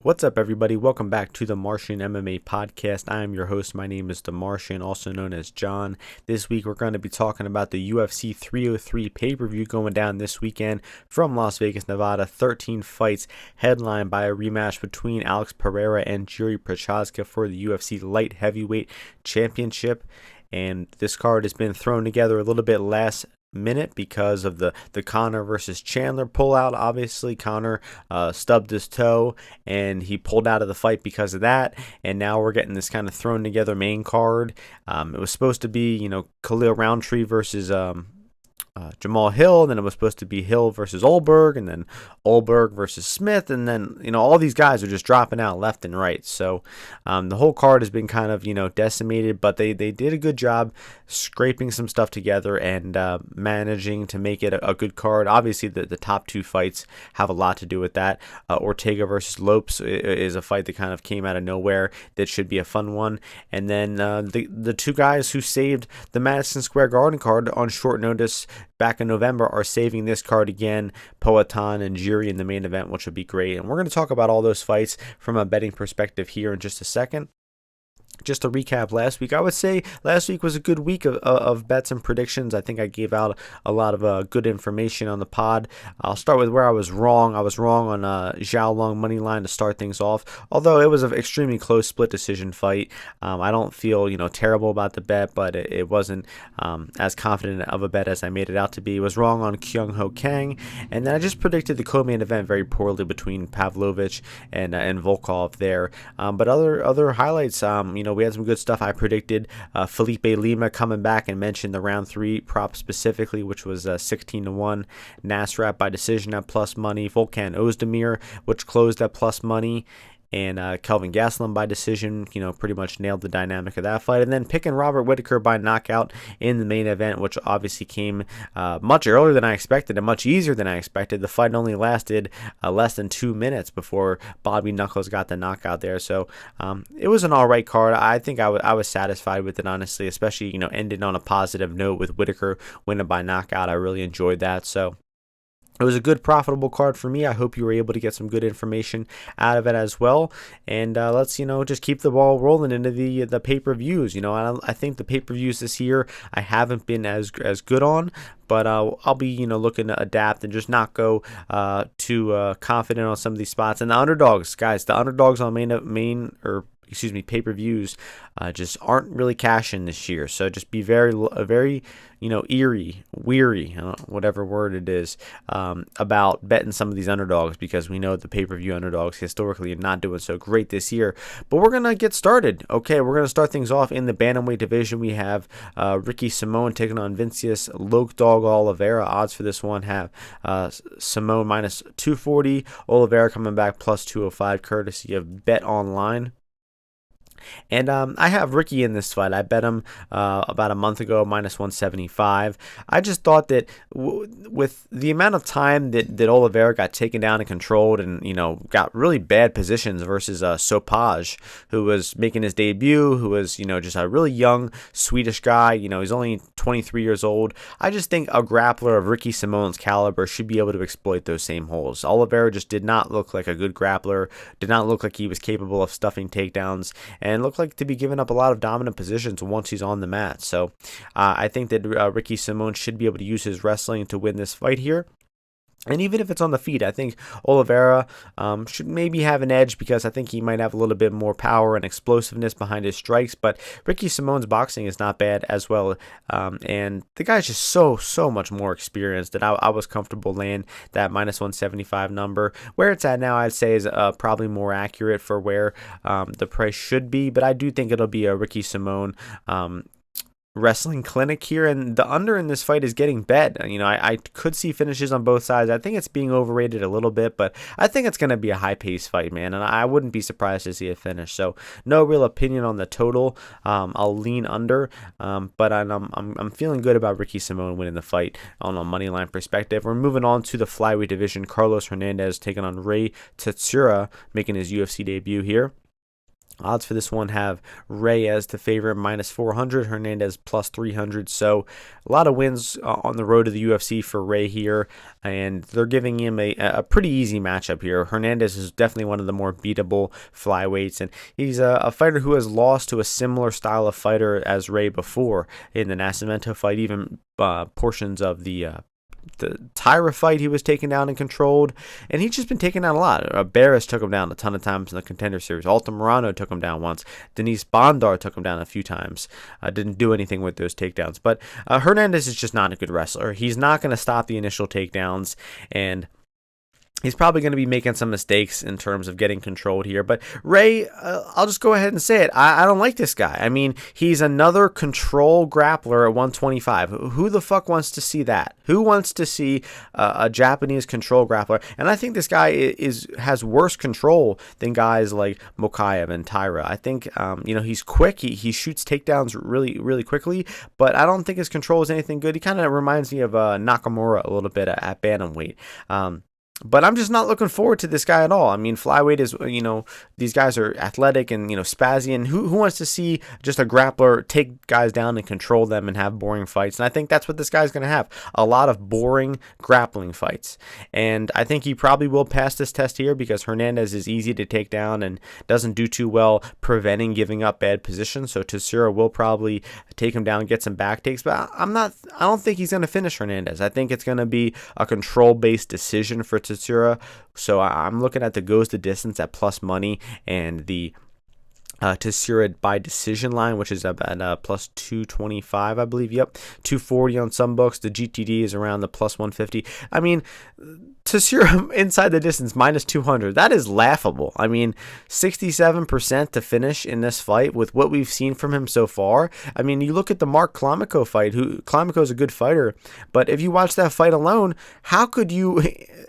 What's up, everybody? Welcome back to the Martian MMA podcast. I am your host. My name is The Martian, also known as John. This week, we're going to be talking about the UFC 303 pay-per-view going down this weekend from Las Vegas, Nevada. 13 fights headlined by a rematch between Alex Pereira and Jiri-Prochazka for the UFC Light Heavyweight Championship. And this card has been thrown together a little bit last minute because of the Conor versus Chandler pullout. Obviously, Conor stubbed his toe and he pulled out of the fight because of that, and now we're getting this kind of thrown together main card. It was supposed to be, Khalil Roundtree versus Jamal Hill, and then it was supposed to be Hill versus Olberg, and then Olberg versus Smith, and then all these guys are just dropping out left and right. So the whole card has been kind of decimated, but they did a good job scraping some stuff together and managing to make it a good card. Obviously, the top two fights have a lot to do with that. Ortega versus Lopes is a fight that kind of came out of nowhere that should be a fun one, and then the two guys who saved the Madison Square Garden card on short notice back in November are saving this card again. Poatan and Jiri in the main event, which would be great. And we're going to talk about all those fights from a betting perspective here in just a second. Just to recap last week, I would say last week was a good week of bets and predictions. I think I gave out a lot of good information on the pod. I'll start with where I was wrong. I was wrong on Zhao Long money line to start things off, although it was an extremely close split decision fight. I don't feel terrible about the bet, but it wasn't as confident of a bet as I made it out to be. I was wrong on Kyung Ho Kang, and then I just predicted the co-main event very poorly between Pavlovich and Volkov there. But other highlights, we had some good stuff. I predicted Felipe Lima coming back and mentioned the round 3 prop specifically, which was 16-1. Nasrat by decision at plus money. Volkan Ozdemir, which closed at plus money. And Kelvin Gastelum by decision, pretty much nailed the dynamic of that fight. And then picking Robert Whittaker by knockout in the main event, which obviously came much earlier than I expected and much easier than I expected. The fight only lasted less than 2 minutes before Bobby Knuckles got the knockout there. So it was an all right card. I think I was satisfied with it, honestly, especially, ended on a positive note with Whittaker winning by knockout. I really enjoyed that. So it was a good, profitable card for me. I hope you were able to get some good information out of it as well. And let's, just keep the ball rolling into the pay-per-views. I think the pay-per-views this year I haven't been as good on, but I'll be, looking to adapt and just not go too confident on some of these spots. And the underdogs, guys, the underdogs on pay-per-views just aren't really cashing this year. So just be very, weary, whatever word it is, about betting some of these underdogs, because we know the pay-per-view underdogs historically are not doing so great this year. But we're going to get started. Okay, we're going to start things off in the bantamweight division. We have Ricky Simón taking on Vincius Loke-Dog Oliveira. Odds for this one have Simón minus 240, Oliveira coming back plus 205, courtesy of Bet Online. And I have Ricky in this fight. I bet him about a month ago, minus 175. I just thought that with the amount of time that Oliveira got taken down and controlled and, got really bad positions versus Sopaj, who was making his debut, who was, just a really young Swedish guy. He's only 23 years old. I just think a grappler of Ricky Simón's caliber should be able to exploit those same holes. Oliveira just did not look like a good grappler, did not look like he was capable of stuffing takedowns, and looked like to be giving up a lot of dominant positions once he's on the mat. So I think that Ricky Simón should be able to use his wrestling to win this fight here. And even if it's on the feet, I think Oliveira should maybe have an edge, because I think he might have a little bit more power and explosiveness behind his strikes. But Ricky Simón's boxing is not bad as well. And the guy's just so much more experienced that I was comfortable laying that minus 175 number. Where it's at now, I'd say, is probably more accurate for where the price should be. But I do think it'll be a Ricky Simón wrestling clinic here, and the under in this fight is getting bet. I could see finishes on both sides. I think it's being overrated a little bit, but I think it's going to be a high-paced fight, man, and I wouldn't be surprised to see it finish. So no real opinion on the total. I'll lean under, but I'm feeling good about Ricky Simón winning the fight on a money line perspective. We're moving on to the flyweight division. Carlos Hernandez taking on Ray Tetsura, making his UFC debut here. Odds for this one have Ray as the favorite, minus 400, Hernandez plus 300. So a lot of wins on the road to the UFC for Ray here, and they're giving him a pretty easy matchup here. Hernandez is definitely one of the more beatable flyweights, and he's a fighter who has lost to a similar style of fighter as Ray before in the Nascimento fight, even portions of the Tyra fight he was taken down and controlled, and he's just been taken down a lot. Barris took him down a ton of times in the Contender Series. Alta Morano took him down once. Denise Bondar took him down a few times. Didn't do anything with those takedowns. But Hernandez is just not a good wrestler. He's not going to stop the initial takedowns, and he's probably going to be making some mistakes in terms of getting controlled here. But Ray, I'll just go ahead and say it. I don't like this guy. I mean, he's another control grappler at 125. Who the fuck wants to see that? Who wants to see a Japanese control grappler? And I think this guy has worse control than guys like Mokaev and Tyra. I think he's quick. He shoots takedowns really, really quickly, but I don't think his control is anything good. He kind of reminds me of Nakamura a little bit at bantamweight. But I'm just not looking forward to this guy at all. I mean, flyweight is, these guys are athletic and, spazzy. And who wants to see just a grappler take guys down and control them and have boring fights? And I think that's what this guy's going to have. A lot of boring grappling fights. And I think he probably will pass this test here because Hernandez is easy to take down and doesn't do too well preventing giving up bad positions. So Tsuruya will probably take him down and get some back takes. But I don't think he's going to finish Hernandez. I think it's going to be a control-based decision for Tsuruya. So I'm looking at the goes the distance at plus money and the Tsuruya by decision line, which is at plus 225, I believe. Yep, 240 on some books. The GTD is around the plus 150. I mean, Tsuruya inside the distance minus 200. That is laughable. I mean, 67% to finish in this fight with what we've seen from him so far. I mean, you look at the Mark Klamico fight. Klamico is a good fighter, but if you watch that fight alone, how could you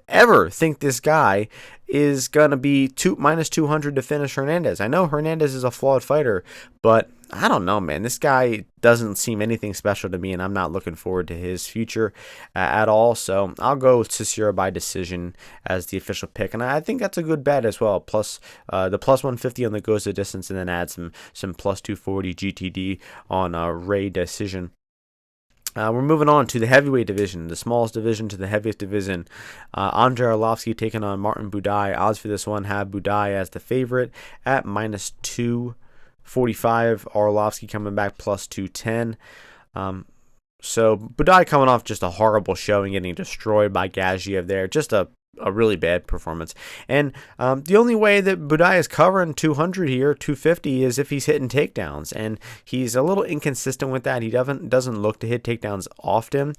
ever think this guy is going to be minus 200 to finish Hernandez? I know Hernandez is a flawed fighter, but I don't know, man. This guy doesn't seem anything special to me, and I'm not looking forward to his future at all. So I'll go with Tsuruya by decision as the official pick, and I think that's a good bet as well. Plus the plus 150 on the goes the distance, and then add some plus 240 GTD on Ray decision. We're moving on to the heavyweight division, the smallest division to the heaviest division. Andrei Arlovski taking on Martin Buday. Odds for this one have Buday as the favorite at minus 245. Arlovski coming back plus 210. So Buday coming off just a horrible showing, getting destroyed by Gaziev there. Just a really bad performance. And the only way that Buday is covering 200 here, 250, is if he's hitting takedowns. And he's a little inconsistent with that. He doesn't look to hit takedowns often.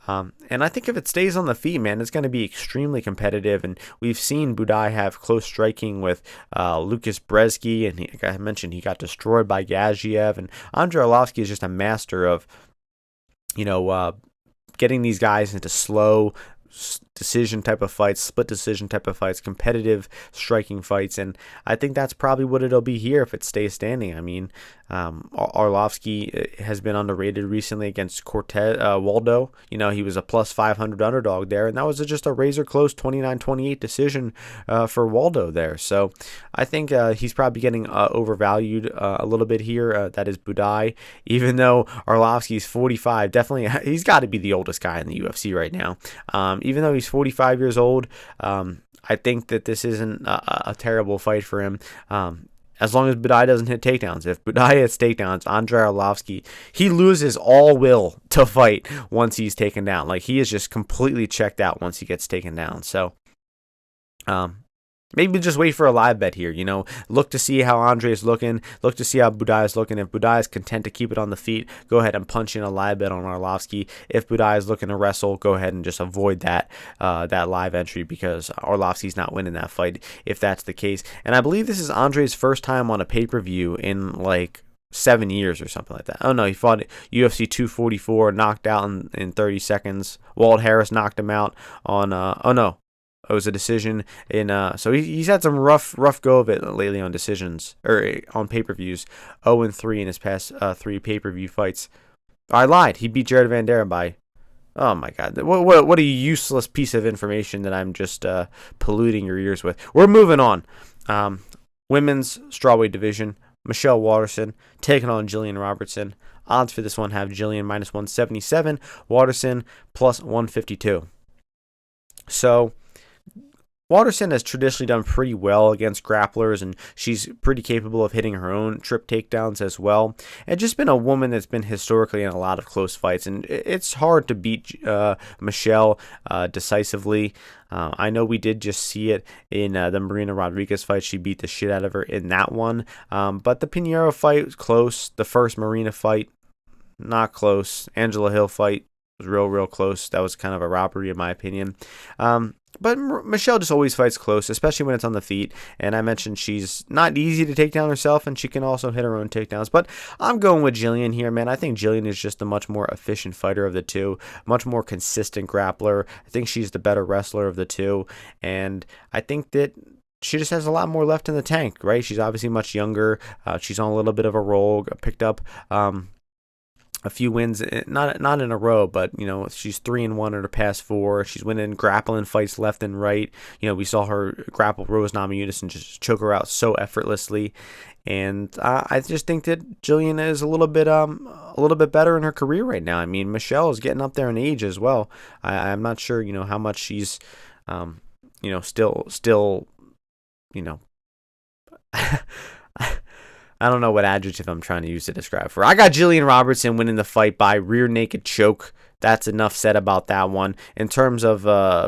And I think if it stays on the feet, man, it's going to be extremely competitive. And we've seen Buday have close striking with Lucas Brzeski. And like I mentioned, he got destroyed by Gaziev. And Andrei Arlovski is just a master of, getting these guys into slow decision type of fights, split decision type of fights, competitive striking fights, and I think that's probably what it'll be here if it stays standing. I mean, Arlovski has been underrated recently against Waldo. He was a plus 500 underdog there, and that was just a razor close 29-28 decision for Waldo there. So I think he's probably getting overvalued a little bit here. That is Buday, even though Arlovski's 45. Definitely, he's got to be the oldest guy in the UFC right now. Even though he's 45 years old, I think that this isn't a terrible fight for him. As long as Buday doesn't hit takedowns. If Buday hits takedowns, Andrei Arlovski, he loses all will to fight once he's taken down. Like, he is just completely checked out once he gets taken down. So, maybe just wait for a live bet here, Look to see how Andre is looking. Look to see how Buday is looking. If Buday is content to keep it on the feet, go ahead and punch in a live bet on Arlovski. If Buday is looking to wrestle, go ahead and just avoid that live entry because Arlovski's not winning that fight if that's the case. And I believe this is Andre's first time on a pay-per-view in like 7 years or something like that. Oh no, he fought UFC 244, knocked out in 30 seconds. Walt Harris knocked him out on it was a decision in so he's had some rough go of it lately on decisions or on pay-per-views. 0-3 in his past 3 pay-per-view fights. I lied. He beat Jared Van Deren by, oh my God, what a useless piece of information that I'm just polluting your ears with. We're moving on. Women's strawweight division, Michelle Waterson taking on Jillian Robertson. Odds for this one have Jillian minus 177, Waterson plus 152. So Waterson has traditionally done pretty well against grapplers, and she's pretty capable of hitting her own trip takedowns as well. And just been a woman that's been historically in a lot of close fights, and it's hard to beat Michelle decisively. I know we did just see it in the Marina Rodriguez fight. She beat the shit out of her in that one. But the Pinheiro fight was close. The first Marina fight, not close. Angela Hill fight was real close. That was kind of a robbery in my opinion. But Michelle just always fights close, especially when it's on the feet. And I mentioned she's not easy to take down herself, and she can also hit her own takedowns. But I'm going with Jillian here, man. I think Jillian is just a much more efficient fighter of the two, much more consistent grappler. I think she's the better wrestler of the two. And I think that she just has a lot more left in the tank, right? She's obviously much younger. She's on a little bit of a roll, picked up a few wins, not in a row, but she's 3-1 in her past 4. She's winning grappling fights left and right. We saw her grapple Rose Namajunas and just choke her out so effortlessly. And I just think that Jillian is a little bit better in her career right now. I mean, Michelle is getting up there in age as well. I'm not sure how much she's still I don't know what adjective I'm trying to use to describe her. I got Jillian Robertson winning the fight by rear naked choke. That's enough said about that one. In terms of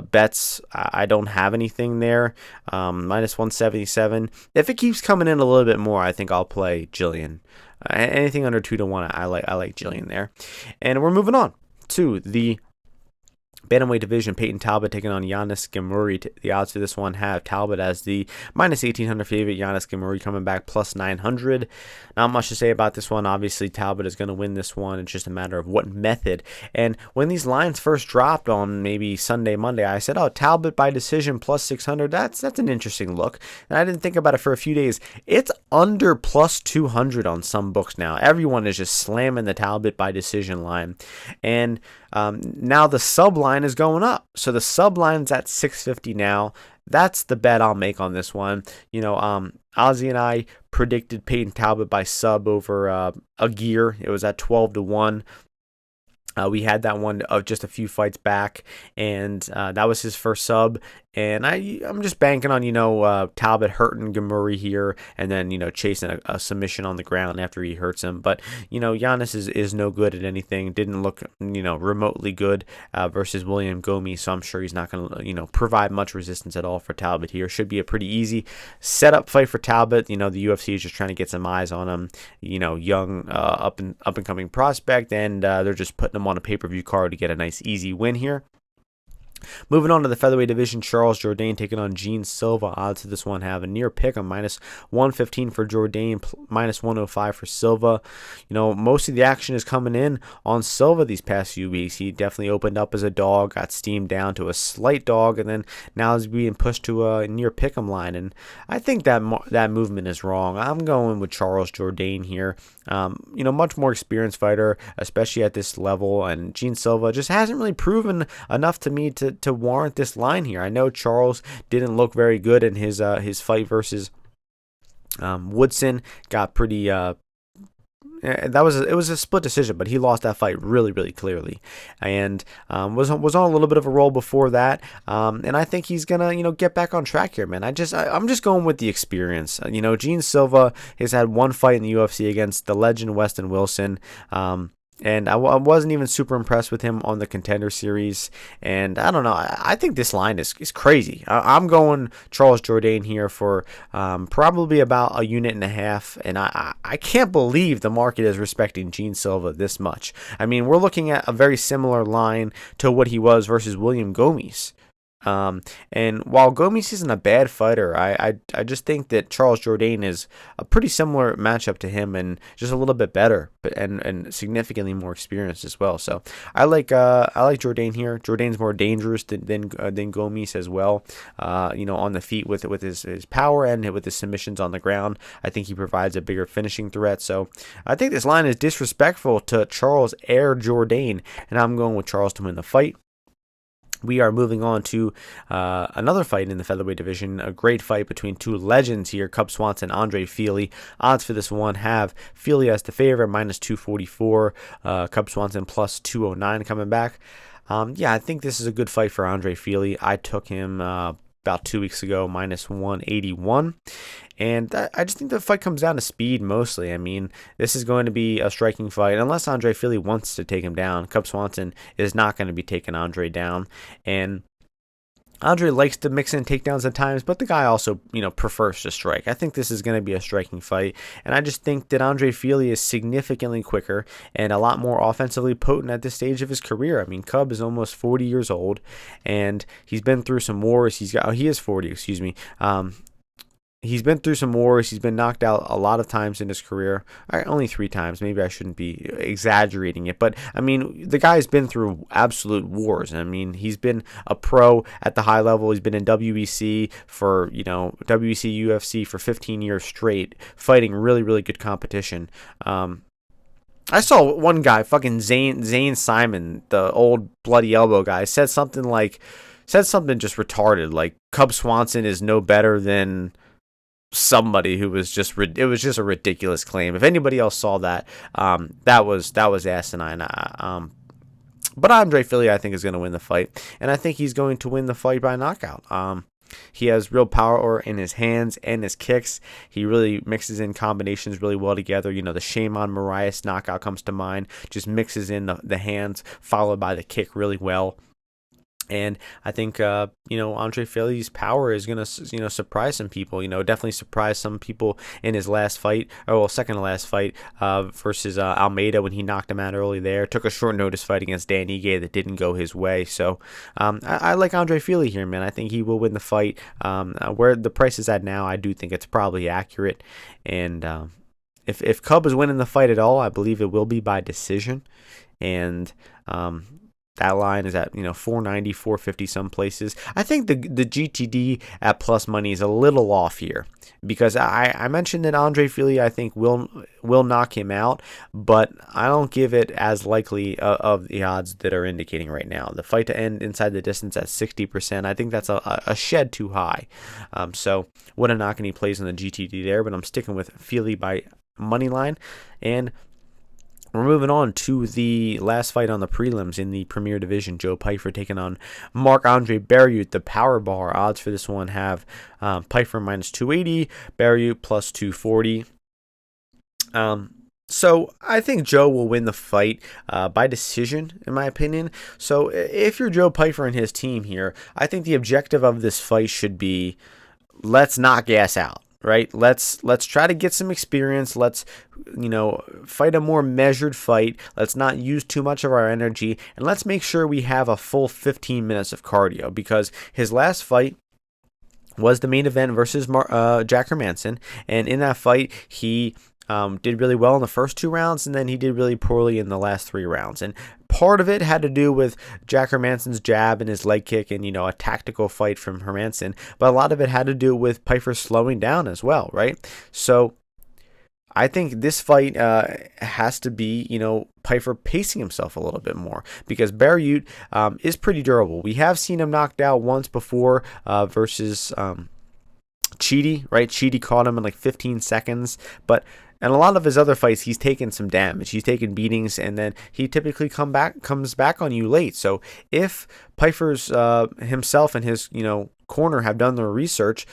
bets, I don't have anything there. Minus 177. If it keeps coming in a little bit more, I think I'll play Jillian. Anything under 2-1, I like Jillian there. And we're moving on to the bantamweight division. Peyton Talbott taking on Jourdain-Silva. The odds for this one have Talbot as the minus 1,800 favorite. Jourdain-Silva coming back plus 900. Not much to say about this one. Obviously, Talbot is going to win this one. It's just a matter of what method. And when these lines first dropped on maybe Sunday, Monday, I said, oh, Talbot by decision plus 600. That's an interesting look. And I didn't think about it for a few days. It's under plus 200 on some books now. Everyone is just slamming the Talbot by decision line. And now the sub line is going up. So the sub line's at 650 now. That's the bet I'll make on this one. Ozzy and I predicted Peyton Talbot by sub over a gear. It was at 12-1. We had that one of just a few fights back, and that was his first sub. And I'm just banking on, Talbot hurting Ghemmouri here, and then, chasing a submission on the ground after he hurts him. But, Giannis is no good at anything. Didn't look, remotely good versus William Gomis. So I'm sure he's not going to, provide much resistance at all for Talbot here. Should be a pretty easy setup fight for Talbot. The UFC is just trying to get some eyes on him. Young, up and coming prospect, and they're just putting him on a pay-per-view card to get a nice easy win here. Moving on to the featherweight division, Charles Jourdain taking on Gene Silva. Odds to this one have a near pick on minus 115 for Jourdain, minus 105 for Silva. Most of the action is coming in on Silva these past few weeks. He definitely opened up as a dog, got steamed down to a slight dog, and then now is being pushed to a near pick'em line. And I think that movement is wrong. I'm going with Charles Jourdain here. Much more experienced fighter, especially at this level, and Gene Silva just hasn't really proven enough to me to warrant this line here. I know Charles didn't look very good in his fight versus Woodson. Got pretty it was a split decision, but he lost that fight really clearly, and was on a little bit of a roll before that. And I think he's gonna get back on track here, man. I'm just going with the experience. Gene Silva has had one fight in the UFC against the legend Weston Wilson. And I wasn't even super impressed with him on the Contender Series. And I don't know. I think this line is crazy. I'm going Charles Jourdain here for probably about 1.5 units. And I can't believe the market is respecting Gene Silva this much. I mean, we're looking at a very similar line to what he was versus William Gomis. And while Gomis isn't a bad fighter, I just think that Charles Jourdain is a pretty similar matchup to him, and just a little bit better, and significantly more experienced as well. So I like Jourdain here. Jourdain's more dangerous than Gomis as well. On the feet with his power and with his submissions on the ground. I think he provides a bigger finishing threat. So I think this line is disrespectful to Charles Jourdain, and I'm going with Charles to win the fight. we are moving on to another fight in the featherweight division, a great fight between two legends here, Cub Swanson, Andre-Fili. Odds for this one have Fili as the favorite, minus 244, Cub Swanson plus 209 coming back. Yeah, I think this is a good fight for Andre-Fili. I took him about 2 weeks ago, minus 181. And I just think the fight comes down to speed mostly. I mean, this is going to be a striking fight. Unless Andre-Fili wants to take him down, Cub Swanson is not going to be taking Andre down. And Andre likes to mix in takedowns at times, but the guy also, prefers to strike. I think this is going to be a striking fight, and I just think that Andre-Fili is significantly quicker and a lot more offensively potent at this stage of his career. I mean, Cub is almost 40 years old, and he's been through some wars. He is 40, excuse me. He's been through some wars. He's been knocked out a lot of times in his career. Only 3 times. Maybe I shouldn't be exaggerating it. But, I mean, the guy's been through absolute wars. I mean, he's been a pro at the high level. He's been in WEC for, WEC, UFC for 15 years straight, fighting really, really good competition. I saw one guy, fucking Zane Simon, the old bloody elbow guy, said something just retarded, like Cub Swanson is no better than somebody who was it was just a ridiculous claim. If anybody else saw that, that was asinine. But Andre-Fili, I think, is going to win the fight, and I think he's going to win the fight by knockout. He has real power in his hands and his kicks. He really mixes in combinations really well together. The Shimon Moraes knockout comes to mind. Just mixes in the hands followed by the kick really well. And I think, Andre-Fili's power is going to, surprise some people, definitely surprise some people in his last fight, second to last fight versus Almeida when he knocked him out early there. Took a short notice fight against Dan Ige that didn't go his way. So I like Andre-Fili here, man. I think he will win the fight. Where the price is at now, I do think it's probably accurate. And if Cub is winning the fight at all, I believe it will be by decision. And that line is at 490, 450 some places. I think the GTD at plus money is a little off here because I mentioned that Andre-Fili I think will knock him out, but I don't give it as likely of the odds that are indicating right now. The fight to end inside the distance at 60%. I think that's a shed too high. So wouldn't knock any plays on the GTD there, but I'm sticking with Fili by money line. And we're moving on to the last fight on the prelims in the Premier Division. Joe Pyfer taking on Marc-Andre Barriault. The power bar odds for this one have Pyfer minus 280, Barriault plus 240. So I think Joe will win the fight by decision, in my opinion. So if you're Joe Pyfer and his team here, I think the objective of this fight should be, let's not gas out. Right? Let's try to get some experience. Let's, fight a more measured fight. Let's not use too much of our energy. And let's make sure we have a full 15 minutes of cardio, because his last fight was the main event versus Jack Hermansson. And in that fight, he did really well in the first 2 rounds, and then he did really poorly in the last 3 rounds. And part of it had to do with Jack Hermansson's jab and his leg kick and, a tactical fight from Hermansson. But a lot of it had to do with Pyfer slowing down as well, right? So I think this fight has to be, Pyfer pacing himself a little bit more, because Barriault is pretty durable. We have seen him knocked out once before versus Chidi, right? Chidi caught him in like 15 seconds, but in a lot of his other fights, he's taken some damage. He's taken beatings, and then he typically comes back on you late. So if Pyfer's himself and his corner have done their research,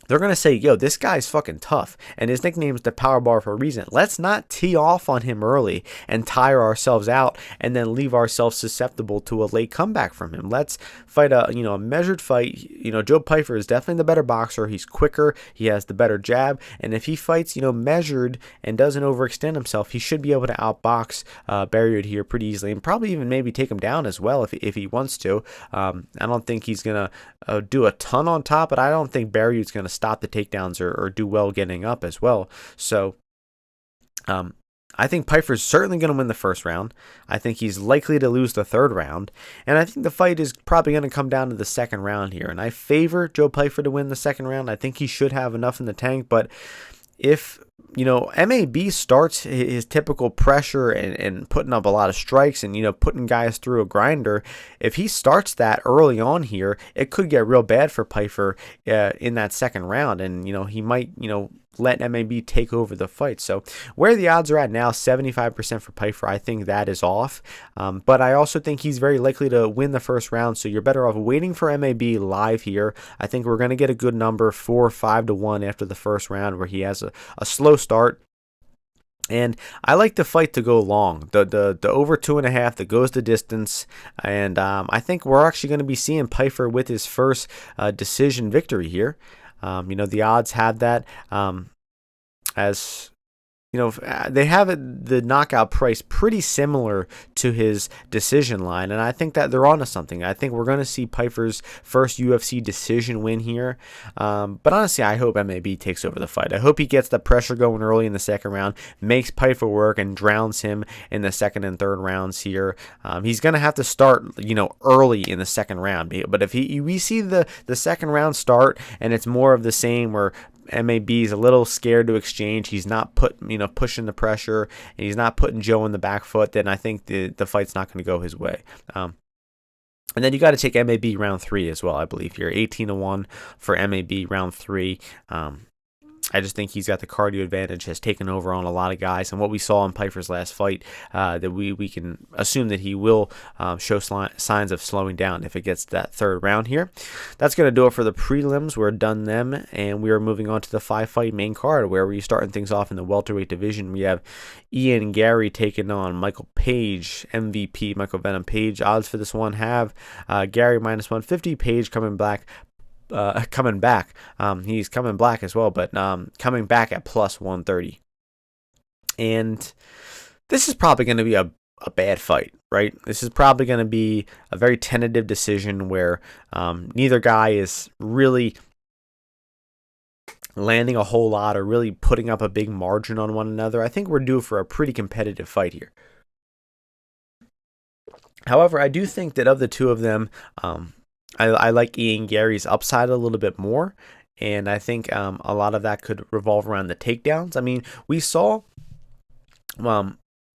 they're going to say, yo, this guy's fucking tough, and his nickname is the power bar for a reason. Let's not tee off on him early and tire ourselves out and then leave ourselves susceptible to a late comeback from him. Let's fight a measured fight. Joe Pyfer is definitely the better boxer. He's quicker. He has the better jab, and if he fights, measured and doesn't overextend himself, he should be able to outbox Barriault here pretty easily, and probably even maybe take him down as well if he wants to. I don't think he's going to do a ton on top, but I don't think Barriault's going to stop the takedowns or do well getting up as well. So I think Pyfer's certainly going to win the first round. I think he's likely to lose the third round, and I think the fight is probably going to come down to the second round here, and I favor Joe Pyfer to win the second round. I think he should have enough in the tank, but if MAB starts his typical pressure and putting up a lot of strikes and, putting guys through a grinder. If he starts that early on here, it could get real bad for Pyfer in that second round. And, he might, let MAB take over the fight. So where the odds are at now, 75% for Pyfer, I think that is off. But I also think he's very likely to win the first round. So you're better off waiting for MAB live here. I think we're going to get a good number, 4 or 5 to 1 after the first round, where he has a slow start. And I like the fight to go long, the over 2.5 that goes the distance. And I think we're actually going to be seeing Pyfer with his first decision victory here. The odds have that as they have the knockout price pretty similar to his decision line, and I think that they're onto something. I think we're going to see Pyfer's first UFC decision win here, but honestly, I hope MAB takes over the fight. I hope he gets the pressure going early in the second round, makes Pyfer work, and drowns him in the second and third rounds here. He's going to have to start, early in the second round, but if we see the second round start and it's more of the same, where MAB is a little scared to exchange, he's not pushing the pressure, and he's not putting Joe in the back foot, then I think the fight's not going to go his way. And then you got to take MAB round 3 as well, I believe here. 18 to 1 for MAB round 3. I just think he's got the cardio advantage, has taken over on a lot of guys. And what we saw in Pyfer's last fight, that we can assume that he will show signs of slowing down if it gets to that third round here. That's going to do it for the prelims. We're done them, and we are moving on to the 5-fight main card, where we're starting things off in the welterweight division. We have Ian Garry taking on Michael Page, MVP Michael Venom Page. Odds for this one have Garry minus 150, Page coming back. He's coming black as well, but coming back at plus 130. And this is probably going to be a bad fight, right? This is probably going to be a very tentative decision where neither guy is really landing a whole lot or really putting up a big margin on one another. I think we're due for a pretty competitive fight here. However, I do think that of the two of them, I like Ian Garry's upside a little bit more, and I think a lot of that could revolve around the takedowns. I mean, we saw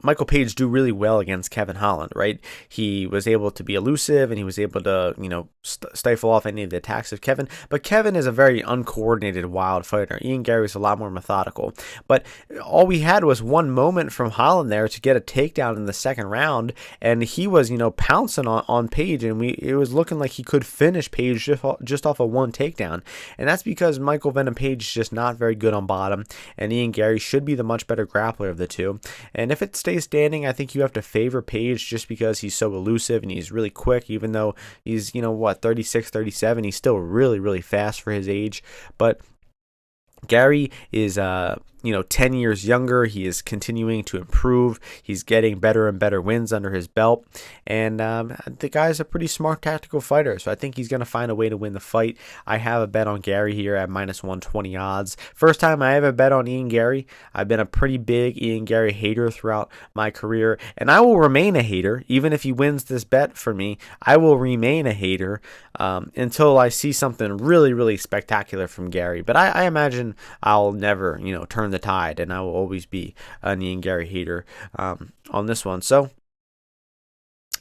Michael Page do really well against Kevin Holland, right? He was able to be elusive, and he was able to, stifle off any of the attacks of Kevin. But Kevin is a very uncoordinated, wild fighter. Ian Garry is a lot more methodical. But all we had was one moment from Holland there to get a takedown in the second round, and he was, pouncing on Page, and it was looking like he could finish Page just off of one takedown. And that's because Michael Venom Page is just not very good on bottom, and Ian Garry should be the much better grappler of the two. And if it stays standing, I think you have to favor Page just because he's so elusive and he's really quick, even though he's, 36, 37, he's still really, really fast for his age. But Garry is 10 years younger. He is continuing to improve. He's getting better and better wins under his belt. And the guy's a pretty smart tactical fighter, so I think he's going to find a way to win the fight. I have a bet on Garry here at minus 120 odds. First time I ever bet on Ian Garry. I've been a pretty big Ian Garry hater throughout my career, and I will remain a hater. Even if he wins this bet for me, I will remain a hater until I see something really, really spectacular from Garry. But I imagine I'll never, turn the tide, and I will always be an Ian Garry hater on this one. So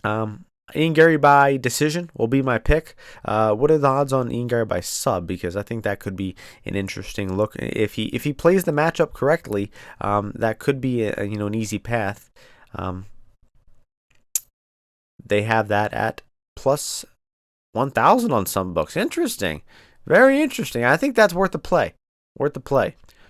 Ian Garry by decision will be my pick. What are the odds on Ian Garry by sub? Because I think that could be an interesting look. If he plays the matchup correctly, that could be an easy path. They have that at plus 1,000 on some books. Interesting, very interesting. I think that's worth the play.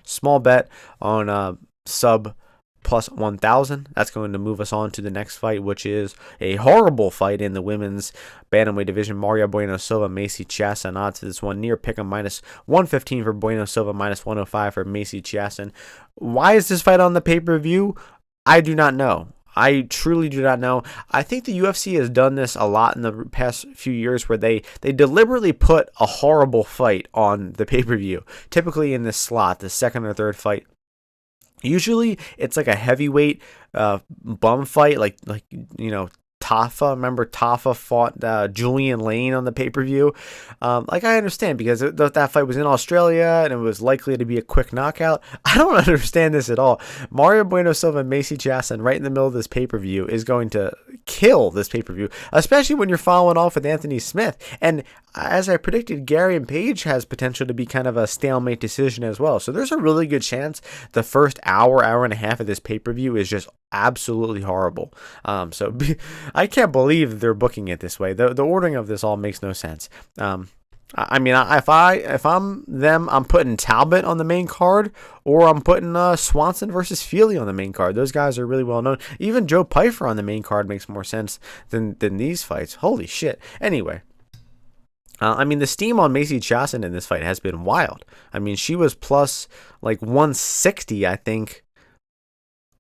Small bet on sub plus 1,000. That's going to move us on to the next fight, which is a horrible fight in the women's bantamweight division. Maria Bueno Silva, Silva-Chiasson. Odds for this one near pick 'em minus 115 for Bueno Silva, minus 105 for Silva-Chiasson. Why is this fight on the pay-per-view? I do not know. I truly do not know. I think the UFC has done this a lot in the past few years, where they deliberately put a horrible fight on the pay-per-view, typically in this slot, the second or third fight. Usually it's like a heavyweight bum fight, like Tafa. Remember Tafa fought Julian Lane on the pay-per-view? Like, I understand because that fight was in Australia and it was likely to be a quick knockout. I don't understand this at all. Mario Bueno Silva and Chiasson right in the middle of this pay-per-view is going to kill this pay-per-view, especially when you're following off with Anthony Smith. And as I predicted, Garry-Page has potential to be kind of a stalemate decision as well. So there's a really good chance the first hour and a half of this pay-per-view is just absolutely horrible. So I can't believe they're booking it this way. The ordering of this all makes no sense. I mean, if I'm them, I'm putting Talbot on the main card, or I'm putting Swanson versus Fili on the main card. Those guys are really well known. Even Joe Pyfer on the main card makes more sense than these fights. Holy shit. Anyway. I mean, the steam on Chiasson in this fight has been wild. I mean, she was plus like 160, I think,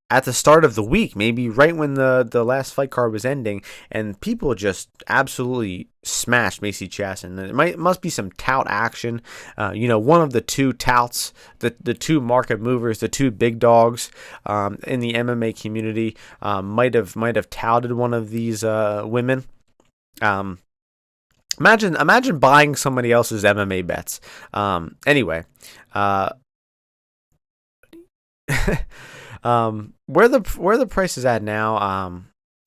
at the start of the week, maybe right when the last fight card was ending, and people just absolutely smashed Chiasson. It must be some tout action. One of the two touts, the two market movers, the two big dogs in the MMA community might have touted one of these women. Imagine buying somebody else's MMA bets. Anyway, where the price is at now,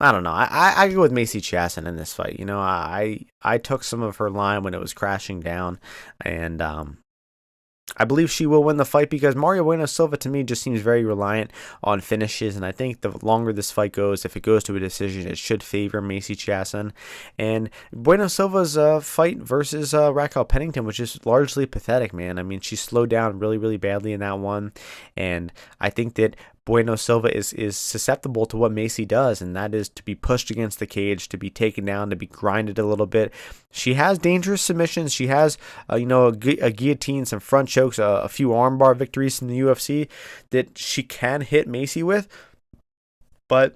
I don't know. I go with Chiasson in this fight. I took some of her line when it was crashing down, and I believe she will win the fight because Mario Bueno Silva to me just seems very reliant on finishes, and I think the longer this fight goes, if it goes to a decision, it should favor Chiasson. And Bueno Silva's fight versus Raquel Pennington was just largely pathetic, man. I mean, she slowed down really, really badly in that one, and I think that Bueno Silva is susceptible to what Macy does, and that is to be pushed against the cage, to be taken down, to be grinded a little bit. She has dangerous submissions. She has, a guillotine, some front chokes, a few armbar victories in the UFC that she can hit Macy with. But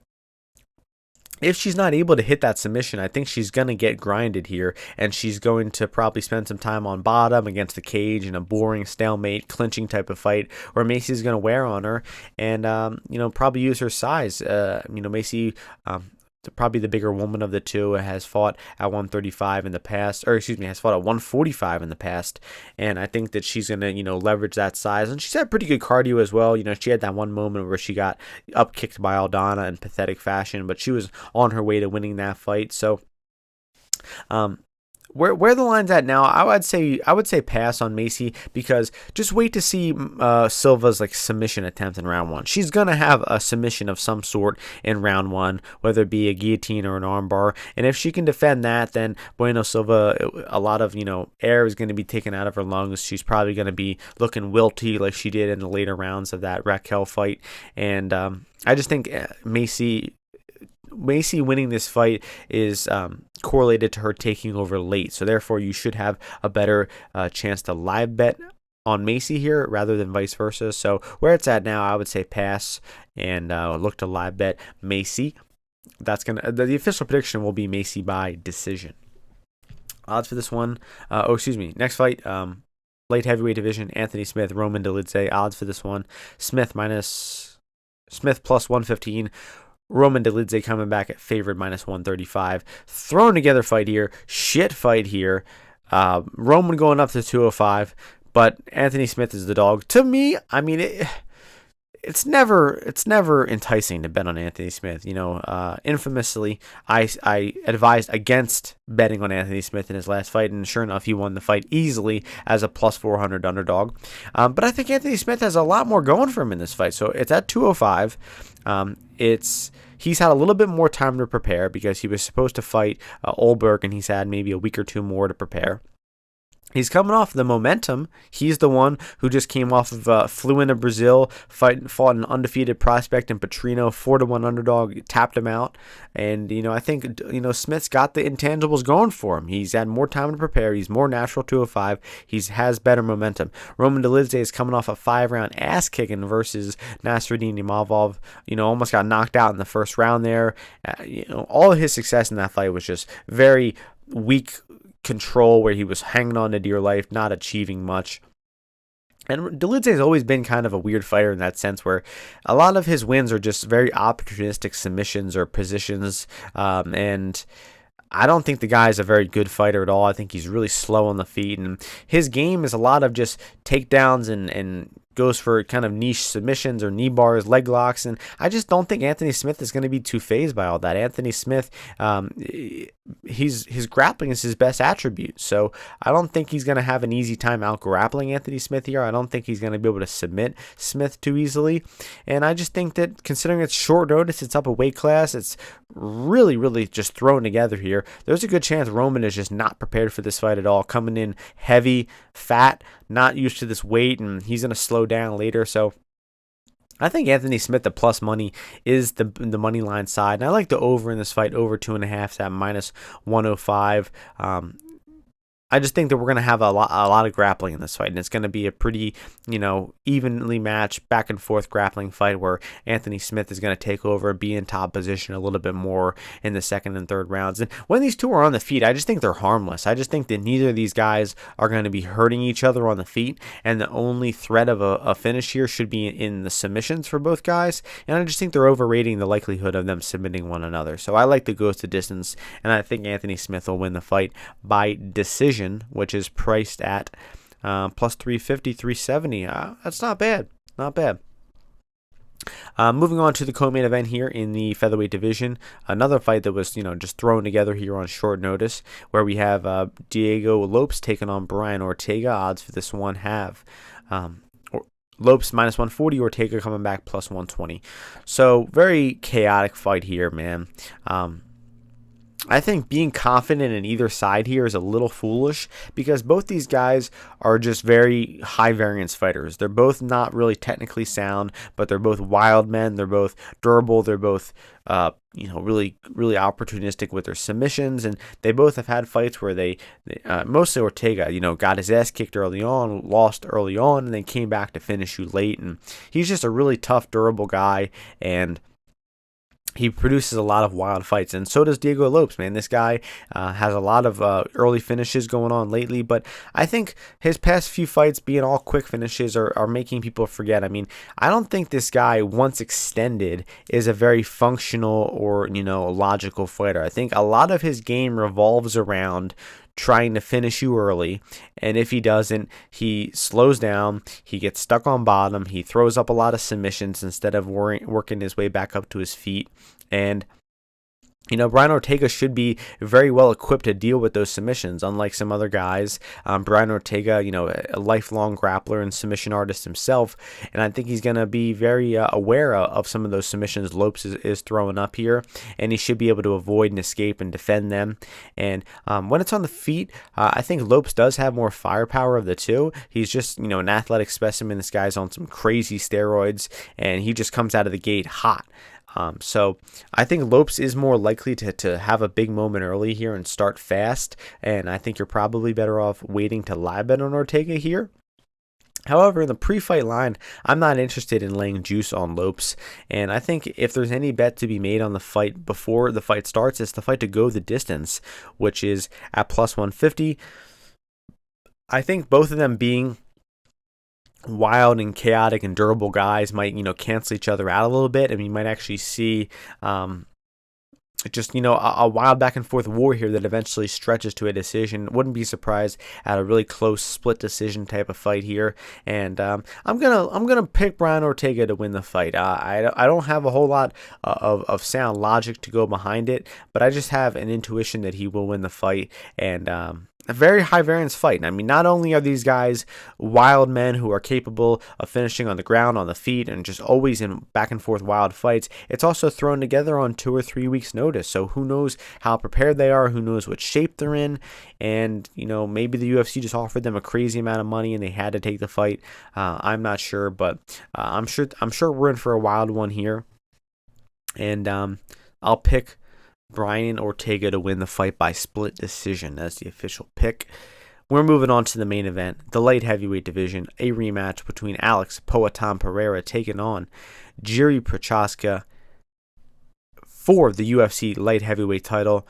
if she's not able to hit that submission, I think she's going to get grinded here, and she's going to probably spend some time on bottom against the cage in a boring stalemate clinching type of fight where Macy's going to wear on her and, probably use her size. Macy, probably the bigger woman of the two, has fought at 135 in the past, has fought at 145 in the past, and I think that she's going to, leverage that size, and she's had pretty good cardio as well. She had that one moment where she got up-kicked by Aldana in pathetic fashion, but she was on her way to winning that fight, so where the line's at now, I would say pass on Macy, because just wait to see Silva's submission attempt in round one. She's gonna have a submission of some sort in round one, whether it be a guillotine or an armbar, and if she can defend that, then Bueno Silva, a lot of air is going to be taken out of her lungs. She's probably going to be looking wilty like she did in the later rounds of that Raquel fight, and I just think Macy winning this fight is correlated to her taking over late. So therefore, you should have a better chance to live bet on Macy here rather than vice versa. So where it's at now, I would say pass and look to live bet Macy. The official prediction will be Macy by decision. Odds for this one. Next fight. Light heavyweight division. Anthony Smith, Jourdain-Silva. Odds for this one. Smith plus 115. Jourdain-Silva coming back at favored minus 135. Thrown together fight here. Shit fight here. Roman going up to 205. But Anthony Smith is the dog. To me, I mean, it's never enticing to bet on Anthony Smith. Infamously, I advised against betting on Anthony Smith in his last fight, and sure enough, he won the fight easily as a plus 400 underdog. But I think Anthony Smith has a lot more going for him in this fight. So it's at 205. He's had a little bit more time to prepare because he was supposed to fight Olberg, and he's had maybe a week or two more to prepare. He's coming off the momentum. He's the one who just came off of flew into Brazil, fought an undefeated prospect in Petrino, 4-1 underdog, tapped him out. And I think Smith's got the intangibles going for him. He's had more time to prepare. He's more natural 205. He has better momentum. Jourdain-Silva is coming off a 5-round ass kicking versus Nasruddin Imavov. Almost got knocked out in the first round there. All of his success in that fight was just very weak control, where he was hanging on to dear life, not achieving much. And Dolidze has always been kind of a weird fighter in that sense, where a lot of his wins are just very opportunistic submissions or positions, and I don't think the guy is a very good fighter at all. I think he's really slow on the feet, and his game is a lot of just takedowns and goes for kind of niche submissions or knee bars, leg locks, and I just don't think Anthony Smith is going to be too fazed by all that. Anthony Smith, his grappling is his best attribute, so I don't think he's going to have an easy time out grappling Anthony Smith here. I don't think he's going to be able to submit Smith too easily, and I just think that considering it's short notice, it's up a weight class, it's really just thrown together here. There's a good chance Roman is just not prepared for this fight at all, coming in heavy, fat, not used to this weight, and he's going to slow down later. So I think Anthony Smith, the plus money, is the money line side, and I like the over in this fight, over 2.5 at -105. I just think that we're going to have a lot of grappling in this fight, and it's going to be a pretty, evenly matched back and forth grappling fight where Anthony Smith is going to take over, be in top position a little bit more in the second and third rounds. And when these two are on the feet, I just think they're harmless. I just think that neither of these guys are going to be hurting each other on the feet, and the only threat of a finish here should be in the submissions for both guys. And I just think they're overrating the likelihood of them submitting one another. So I like the goes to distance, and I think Anthony Smith will win the fight by decision, which is priced at plus 350, 370. That's not bad. Not bad. Moving on to the co-main event here in the featherweight division, another fight that was just thrown together here on short notice, where we have Diego Lopes taking on Brian Ortega. Odds for this one have Lopes -140, Ortega coming back plus 120. So very chaotic fight here, man. I think being confident in either side here is a little foolish because both these guys are just very high variance fighters. They're both not really technically sound, but they're both wild men. They're both durable. They're both, really opportunistic with their submissions. And they both have had fights where they mostly Ortega, got his ass kicked early on, lost early on, and then came back to finish you late. And he's just a really tough, durable guy. And he produces a lot of wild fights, and so does Diego Lopes, man. This guy has a lot of early finishes going on lately, but I think his past few fights being all quick finishes are making people forget. I mean, I don't think this guy, once extended, is a very functional or, logical fighter. I think a lot of his game revolves around trying to finish you early, and if he doesn't, he slows down, he gets stuck on bottom, he throws up a lot of submissions instead of working his way back up to his feet. And Brian Ortega should be very well equipped to deal with those submissions, unlike some other guys. Brian Ortega, a lifelong grappler and submission artist himself, and I think he's going to be very aware of some of those submissions Lopes is throwing up here, and he should be able to avoid and escape and defend them. And when it's on the feet, I think Lopes does have more firepower of the two. He's just, an athletic specimen. This guy's on some crazy steroids, and he just comes out of the gate hot. So I think Lopes is more likely to have a big moment early here and start fast, and I think you're probably better off waiting to live bet on Ortega here. However, in the pre-fight line, I'm not interested in laying juice on Lopes, and I think if there's any bet to be made on the fight before the fight starts, it's the fight to go the distance, which is at plus 150. I think both of them being wild and chaotic and durable guys might, cancel each other out a little bit, and we might actually see a wild back and forth war here that eventually stretches to a decision. Wouldn't be surprised at a really close split decision type of fight here, and I'm gonna pick Brian Ortega to win the fight. I don't have a whole lot of sound logic to go behind it, but I just have an intuition that he will win the fight, and a very high variance fight. I mean, not only are these guys wild men who are capable of finishing on the ground, on the feet, and just always in back and forth wild fights, it's also thrown together on 2 or 3 weeks notice. So who knows how prepared they are, who knows what shape they're in, and maybe the UFC just offered them a crazy amount of money and they had to take the fight. I'm not sure, but I'm sure we're in for a wild one here. And I'll pick Brian Ortega to win the fight by split decision. That's the official pick. We're moving on to the main event, the light heavyweight division, a rematch between Alex Poatan Pereira taking on Jiri Prochazka for the UFC light heavyweight title.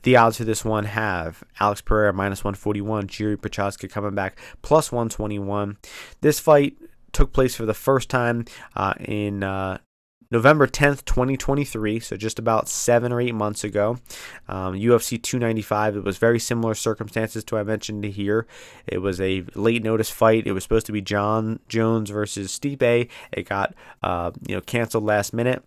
The odds for this one have Alex Pereira -141, Jiri-Prochazka coming back +121. This fight took place for the first time in November 10th, 2023, so just about 7 or 8 months ago. UFC 295, it was very similar circumstances to what I mentioned here. It was a late notice fight. It was supposed to be John Jones versus Stipe. It got canceled last minute.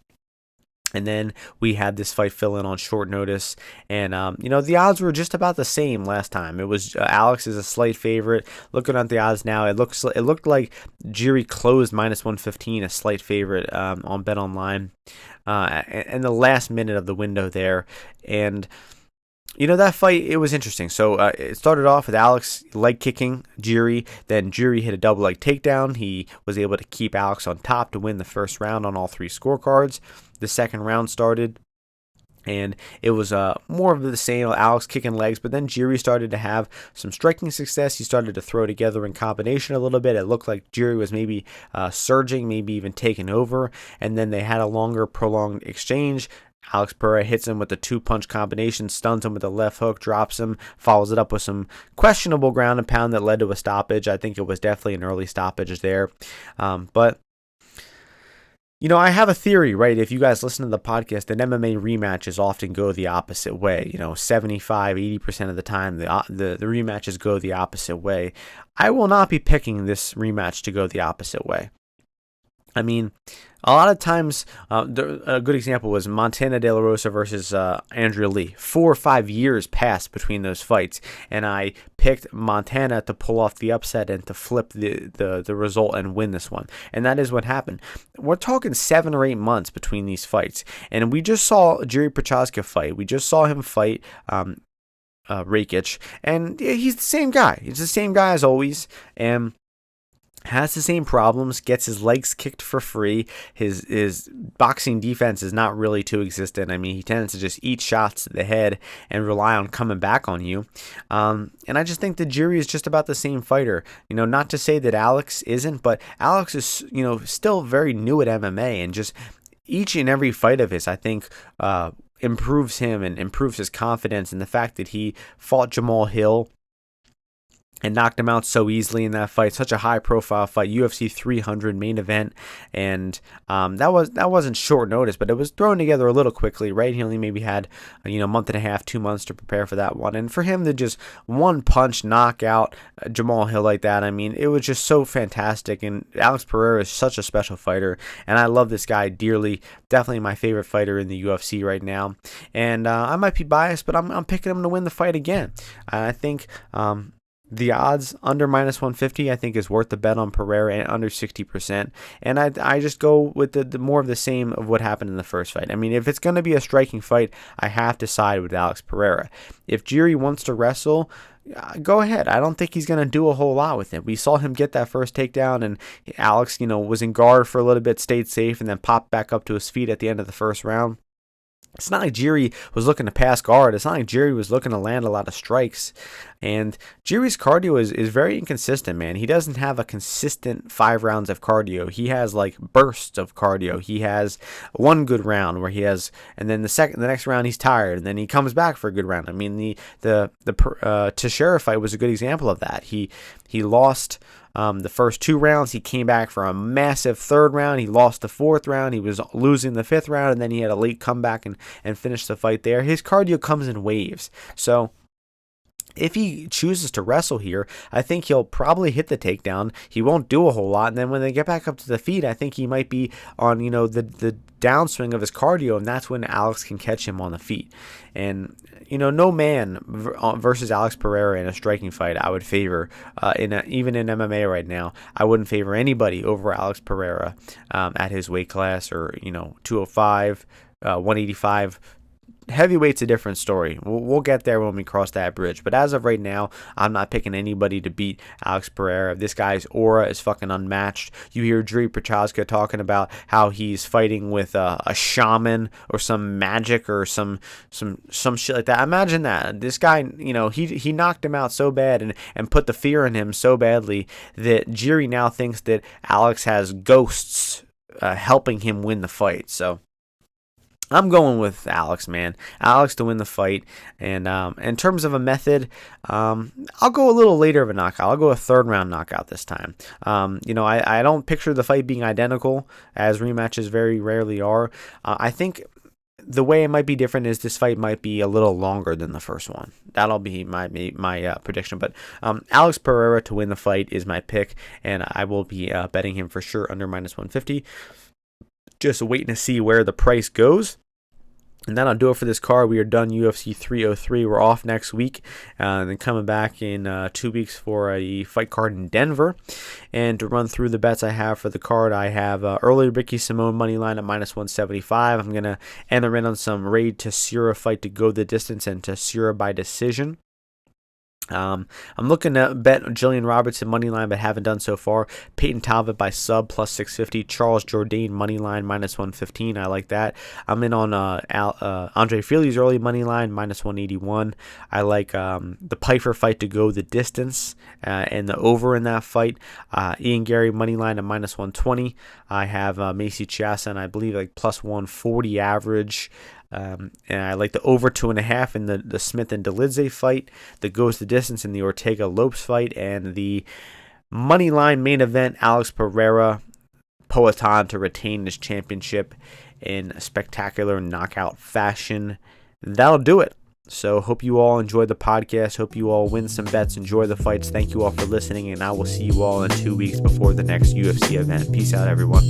And then we had this fight fill in on short notice. And, the odds were just about the same last time. It was Alex is a slight favorite. Looking at the odds now, it looked like Jiri closed -115, a slight favorite on BetOnline. And the last minute of the window there. And that fight, it was interesting. So it started off with Alex leg kicking Jiri. Then Jiri hit a double leg takedown. He was able to keep Alex on top to win the first round on all 3 scorecards. The second round started, and it was more of the same, Alex kicking legs, but then Jiri started to have some striking success. He started to throw together in combination a little bit. It looked like Jiri was maybe surging, maybe even taking over, and then they had a longer, prolonged exchange. Alex Pereira hits him with the 2-punch combination, stuns him with a left hook, drops him, follows it up with some questionable ground and pound that led to a stoppage. I think it was definitely an early stoppage there. But I have a theory, right? If you guys listen to the podcast, that MMA rematches often go the opposite way. 75, 80% of the time, the rematches go the opposite way. I will not be picking this rematch to go the opposite way. I mean, a lot of times, a good example was Montana De La Rosa versus Andrea Lee. 4 or 5 years passed between those fights, and I picked Montana to pull off the upset and to flip the result and win this one. And that is what happened. We're talking 7 or 8 months between these fights, and we just saw Jiri-Prochazka fight. We just saw him fight Rakic, and he's the same guy. He's the same guy as always, and has the same problems, gets his legs kicked for free. His boxing defense is not really too existent. I mean, he tends to just eat shots to the head and rely on coming back on you. And I just think that Jiri is just about the same fighter. Not to say that Alex isn't, but Alex is, still very new at MMA, and just each and every fight of his, I think, improves him and improves his confidence. And the fact that he fought Jamal Hill and knocked him out so easily in that fight, such a high-profile fight, UFC 300 main event, and that wasn't short notice, but it was thrown together a little quickly, right? He only maybe had a month and a half, 2 months to prepare for that one, and for him to just one punch knock out Jamal Hill like that, I mean, it was just so fantastic. And Alex Pereira is such a special fighter, and I love this guy dearly. Definitely my favorite fighter in the UFC right now, and I might be biased, but I'm picking him to win the fight again. I think the odds under -150, I think, is worth the bet on Pereira, and under 60%. And I just go with the more of the same of what happened in the first fight. I mean, if it's going to be a striking fight, I have to side with Alex Pereira. If Jiri wants to wrestle, go ahead. I don't think he's going to do a whole lot with it. We saw him get that first takedown, and Alex, was in guard for a little bit, stayed safe, and then popped back up to his feet at the end of the first round. It's not like Jiri was looking to pass guard. It's not like Jiri was looking to land a lot of strikes. And Jiri's cardio is very inconsistent, man. He doesn't have a consistent 5 rounds of cardio. He has like bursts of cardio. He has one good round where he has, and then the next round he's tired, and then he comes back for a good round. I mean, the Teixeira fight was a good example of that. He lost the first 2 rounds. He came back for a massive 3rd round. He lost the 4th round. He was losing the 5th round, and then he had a late comeback and finished the fight there. His cardio comes in waves. So if he chooses to wrestle here, I think he'll probably hit the takedown. He won't do a whole lot, and then when they get back up to the feet, I think he might be on the downswing of his cardio, and that's when Alex can catch him on the feet. And no man versus Alex Pereira in a striking fight I would favor. Even in MMA right now, I wouldn't favor anybody over Alex Pereira at his weight class, or 205, 185. Heavyweight's a different story. We'll get there when we cross that bridge. But as of right now, I'm not picking anybody to beat Alex Pereira. This guy's aura is fucking unmatched. You hear Jiri-Prochazka talking about how he's fighting with a shaman or some magic or some shit like that. Imagine that. This guy, he knocked him out so bad and put the fear in him so badly that Jiri now thinks that Alex has ghosts helping him win the fight. So I'm going with Alex, man. Alex to win the fight. And in terms of a method, I'll go a little later of a knockout. I'll go a third round knockout this time. I don't picture the fight being identical, as rematches very rarely are. I think the way it might be different is this fight might be a little longer than the first one. That'll be my prediction. But Alex Pereira to win the fight is my pick, and I will be betting him for sure under -150. Just waiting to see where the price goes. And that'll do it for this card. We are done UFC 303. We're off next week. Then coming back in 2 weeks for a fight card in Denver. And to run through the bets I have for the card, I have early Ricky Simón money line at -175. I'm going to enter in on some Tsuruya fight to go the distance and Tsuruya by decision. I'm looking to bet Jillian Robertson money line, but haven't done so far. Peyton Talbott by sub +650. Charles Jourdain money line -115. I like that. I'm in on Andre Fili's early money line -181. I like the Pyfer fight to go the distance and the over in that fight. Ian Garry money line at -120. I have Silva-Chiasson, I believe, like +140 average. And I like the over 2.5 in the Smith-Dolidze fight that goes the distance in the Ortega-Lopes fight, and the money line main event, Alex Pereira-Prochazka to retain his championship in a spectacular knockout fashion. That'll do it. So hope you all enjoy the podcast. Hope you all win some bets, enjoy the fights. Thank you all for listening, and I will see you all in 2 weeks before the next UFC event. Peace out, everyone.